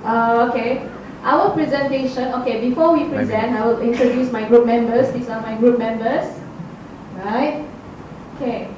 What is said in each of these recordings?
Okay. Our presentation, okay, before we present, I will introduce my group members. These are my group members. Right? Okay.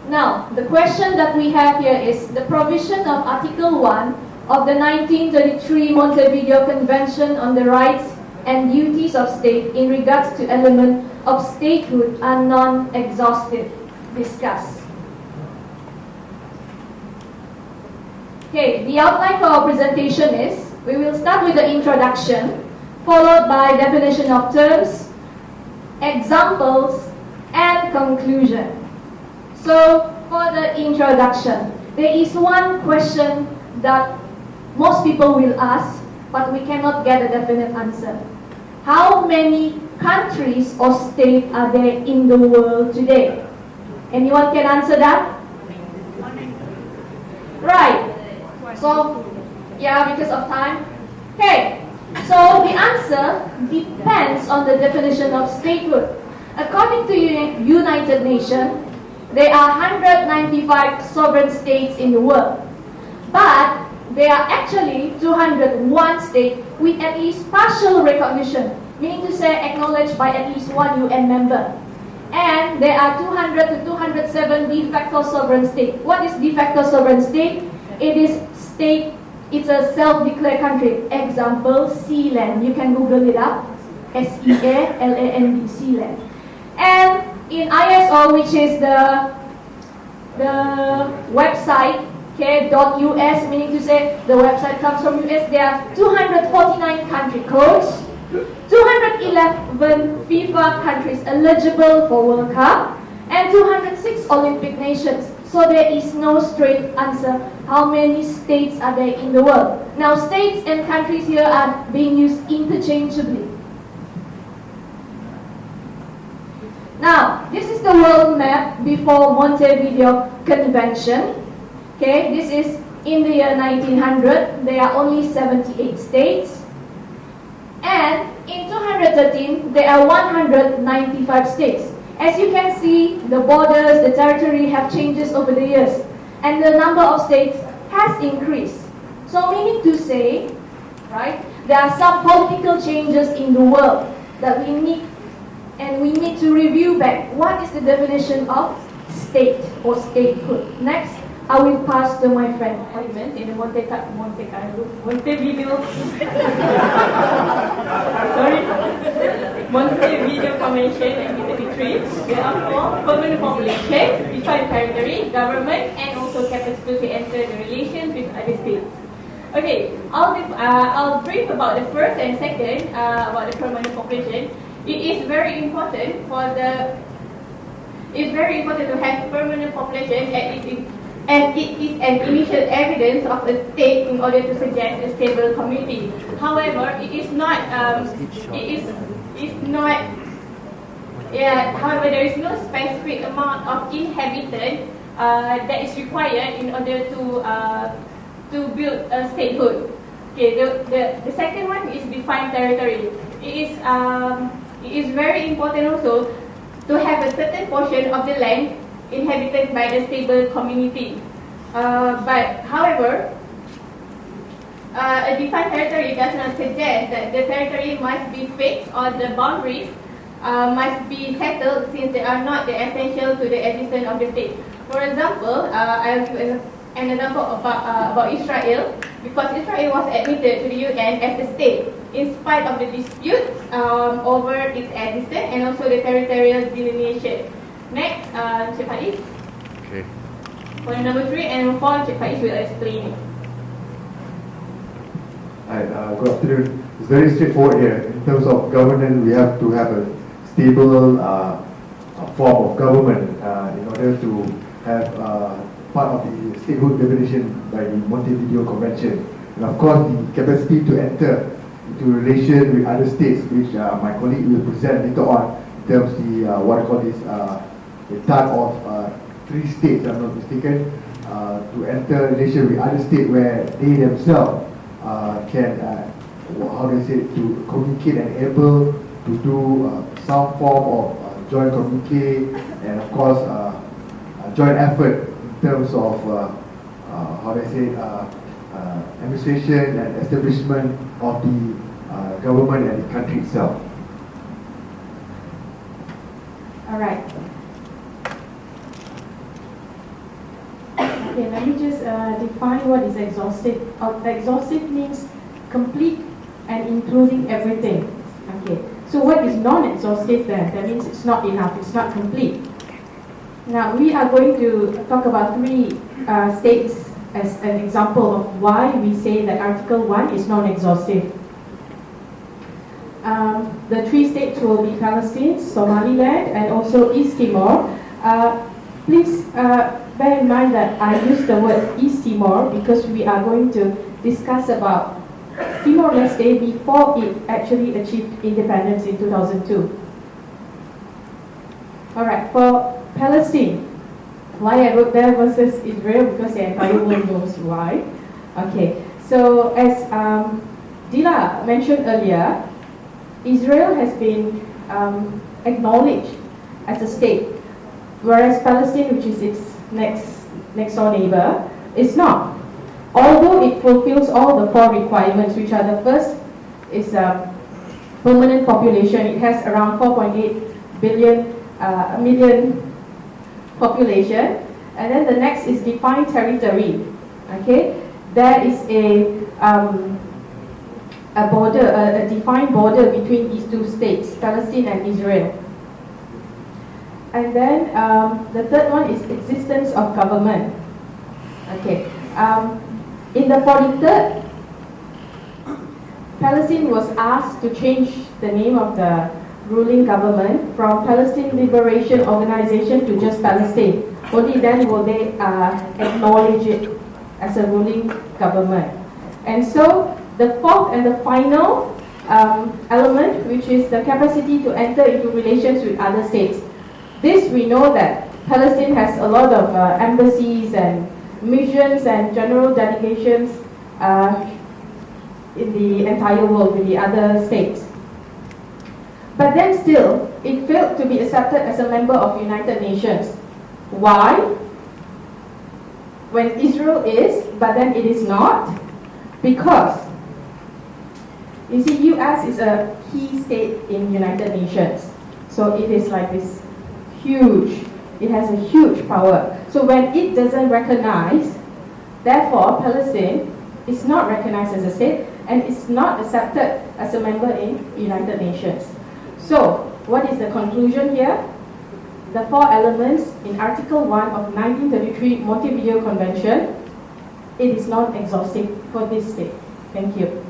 Now, the question that we have here is the provision of Article 1 of the 1933 Montevideo Convention on the Rights and Duties of State in regards to element of statehood are non-exhaustive. Discuss. Okay, the outline for our presentation is, we will start with the introduction, followed by definition of terms, examples, and conclusion. So, for the introduction, there is one question that most people will ask, but we cannot get a definite answer. How many countries or states are there in the world today? Anyone can answer that? Right. So, yeah, because of time. Okay, so the answer depends on the definition of statehood. According to United Nations, there are 195 sovereign states in the world. But there are actually 201 states with at least partial recognition, meaning to say acknowledged by at least one UN member. And there are 200 to 207 de facto sovereign states. What is de facto sovereign state? It is state, it's a self-declared country. Example, Sealand. You can Google it up. Sealand, Sealand. And in ISO, which is the website, okay, .us, meaning to say the website comes from US, there are 249 country codes, 211 FIFA countries eligible for World Cup, and 206 Olympic nations. So there is no straight answer how many states are there in the world. Now states and countries here are being used interchangeably. Now, this is the world map before Montevideo Convention. Okay, this is in the year 1900. There are only 78 states. And in 2013, there are 195 states. As you can see, the borders, the territory have changes over the years. And the number of states has increased. So meaning to say, right, there are some political changes in the world that we need, and we need to review back. What is the definition of state or statehood? Next, I will pass to my friend in the Montevideo. Sorry. Montevideo Convention 1933. There are 4 permanent population, defined territory, government, and also capacity to enter the relations with other states. Okay, I'll brief about the first and second about the permanent population. It is very important to have permanent population as it is an initial evidence of a state in order to suggest a stable community. However, however, there is no specific amount of inhabitants that is required in order to build a statehood. Okay, the second one is defined territory. It is very important also to have a certain portion of the land inhabited by the stable community. But however, a defined territory does not suggest that the territory must be fixed or the boundaries must be settled, since they are not essential to the existence of the state. For example, I'll give an example about Israel, because Israel was admitted to the UN as a state in spite of the disputes over its existence and also the territorial delineation. Next, Cik Faiz. Okay. Point number 3 and 4, Cik Faiz will explain it. Hi, good afternoon. It's very straightforward here. In terms of governance, we have to have a stable form of government in order to have part of the statehood definition by the Montevideo Convention. And of course, the capacity to enter into relation with other states, which my colleague will present later on, in terms of the what I call this the type of 3 states, if I'm not mistaken, to enter relation with other states where they themselves can, how do I say, to communicate and able to do some form of joint communique and of course joint effort in terms of how do I say, administration and establishment of the government and the country itself. All right. Okay, let me just define what is exhaustive. Exhaustive means complete and including everything. Okay, so what is non-exhaustive then? That means it's not enough, it's not complete. Now we are going to talk about three states as an example of why we say that Article 1 is non-exhaustive. The three states will be Palestine, Somaliland, and also East Timor. Please bear in mind that I use the word East Timor because we are going to discuss about Timor-Leste before it actually achieved independence in 2002. Alright, for Palestine, why I wrote there versus Israel, because the entire world knows why. Okay, so as Dila mentioned earlier, Israel has been acknowledged as a state, whereas Palestine, which is its next door neighbor, is not. Although it fulfills all the four requirements, which are the first is permanent population. It has around 4.8 million population, and then the next is defined territory. Okay, there is a border, a defined border between these two states, Palestine and Israel. And then the third one is existence of government. Okay, in the 43rd, Palestine was asked to change the name of the ruling government from Palestine Liberation Organization to just Palestine. Only then will they acknowledge it as a ruling government. And so the fourth and the final element, which is the capacity to enter into relations with other states. This we know that Palestine has a lot of embassies and missions and general delegations in the entire world with the other states. But then still, it failed to be accepted as a member of United Nations. Why? When Israel is, but then it is not? Because, you see, US is a key state in United Nations. So it is like this huge, it has a huge power. So when it doesn't recognize, therefore Palestine is not recognized as a state and is not accepted as a member in United Nations. So what is the conclusion here? The four elements in Article 1 of 1933 Montevideo Convention, it is not exhaustive for this state. Thank you.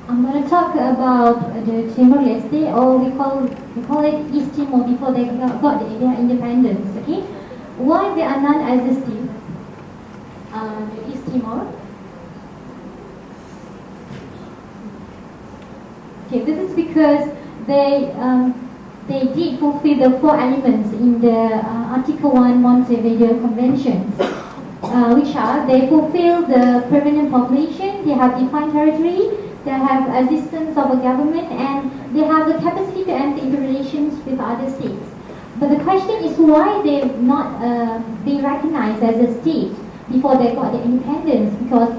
I'm going to talk about the Timor-Leste, or we call it East Timor before they got their independence. Okay, why they are non-exhaustive? The East Timor. Okay, this is because they did fulfill the four elements in the Article 1 Montevideo Convention, which are they fulfill the permanent population, they have defined territory, they have existence of a government, and they have the capacity to enter into relations with other states. But the question is why they've not been recognized as a state before they got their independence, because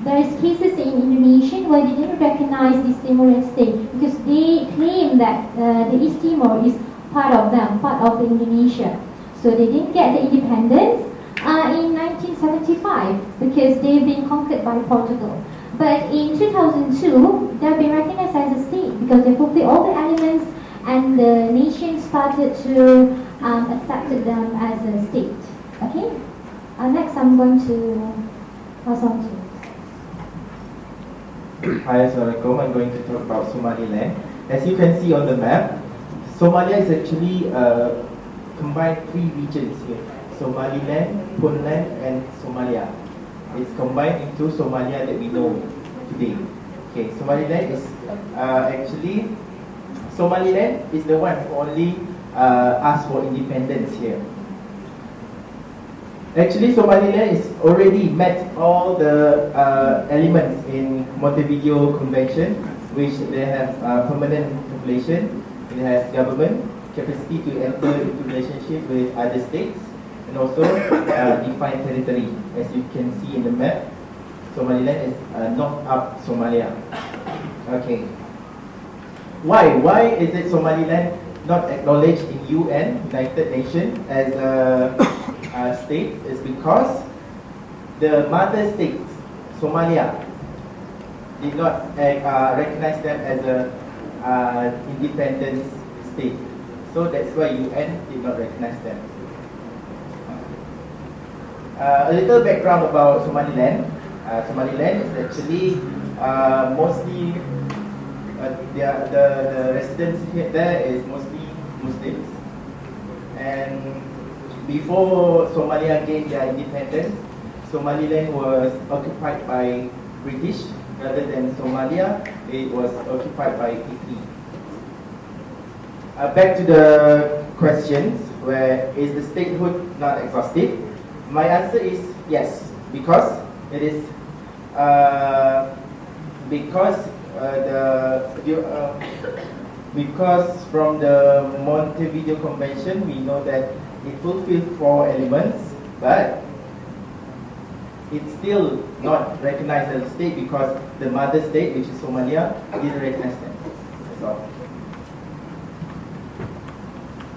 there is cases in Indonesia where they didn't recognize this Timor-Leste because they claim that the East Timor is part of them, part of Indonesia. So they didn't get the independence in 1975 because they've been conquered by Portugal. But in 2002, they've been recognized as a state because they fulfill all the elements and the nation started to accept them as a state. Okay? Next I'm going to pass on to. Hi, Assalamualaikum. I'm going to talk about Somaliland. As you can see on the map, Somalia is actually combined three regions here. Somaliland, Puntland, and Somalia. It's combined into Somalia that we know today. Okay, Somaliland is Somaliland is the one who only asked for independence here. Actually, Somaliland is already met all the elements in Montevideo Convention, which they have permanent population, they have government, capacity to enter into relationship with other states, and also defined territory. As you can see in the map, Somaliland is north up Somalia. Okay. Why is it Somaliland not acknowledged in UN, United Nations, as a state? Is because the mother state, Somalia, did not recognize them as a independent state. So that's why UN did not recognize them. A little background about Somaliland. Somaliland is actually mostly the residents here there is mostly Muslims. And before Somalia gained their independence, Somaliland was occupied by British rather than Somalia. It was occupied by PP. Back to the questions, where is the statehood not exhaustive? My answer is yes, because it is because from the Montevideo Convention we know that it fulfills 4 elements, but it's still not recognized as a state because the mother state, which is Somalia, didn't recognize them. That's all.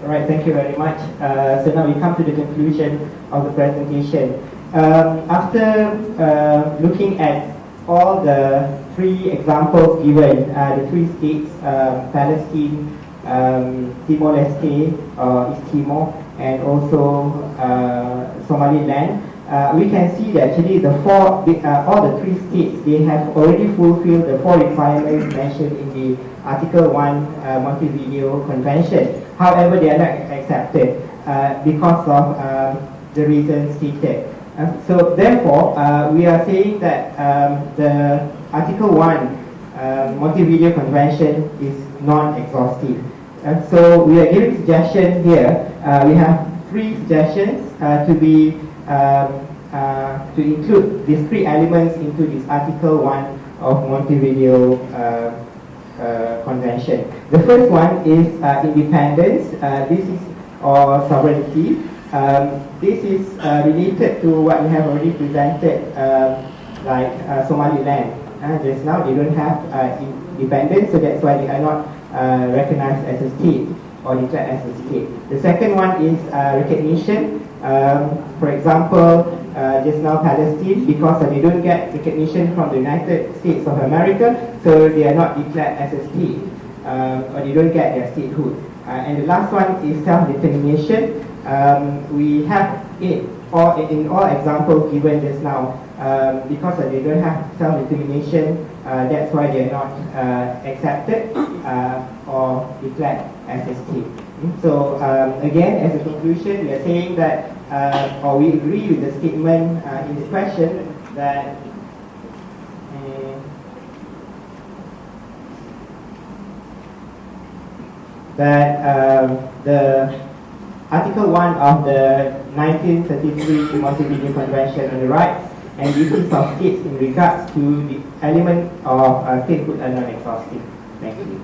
Alright, thank you very much. So now we come to the conclusion of the presentation. After looking at all the 3 examples given, the 3 states, Palestine, Timor-Leste, East Timor, and also Somaliland, we can see that actually all the 3 states, they have already fulfilled the 4 requirements mentioned in the Article 1 Montevideo Convention. However, they are not accepted because of the reasons stated. So therefore, we are saying that the Article 1 Montevideo Convention is non-exhaustive. So we are giving suggestions here. We have 3 suggestions to include these 3 elements into this Article 1 of Montevideo Convention. The first one is independence. This is or sovereignty. This is related to what we have already presented, like Somaliland. Just now they don't have independence, so that's why they are not recognized as a state or declared as a state. The second one is recognition. For example, just now Palestine, because they don't get recognition from the United States of America, so they are not declared as a state, or they don't get their statehood. And the last one is self-determination. We have it in all examples given just now, because they don't have self-determination, that's why they are not accepted or declared as a state. So again, as a conclusion, we are saying that, or we agree with the statement in this question that the Article 1 of the 1933 Montevideo Convention on the Rights and Duties of States in regards to the element of statehood are non-exhaustive. Thank you.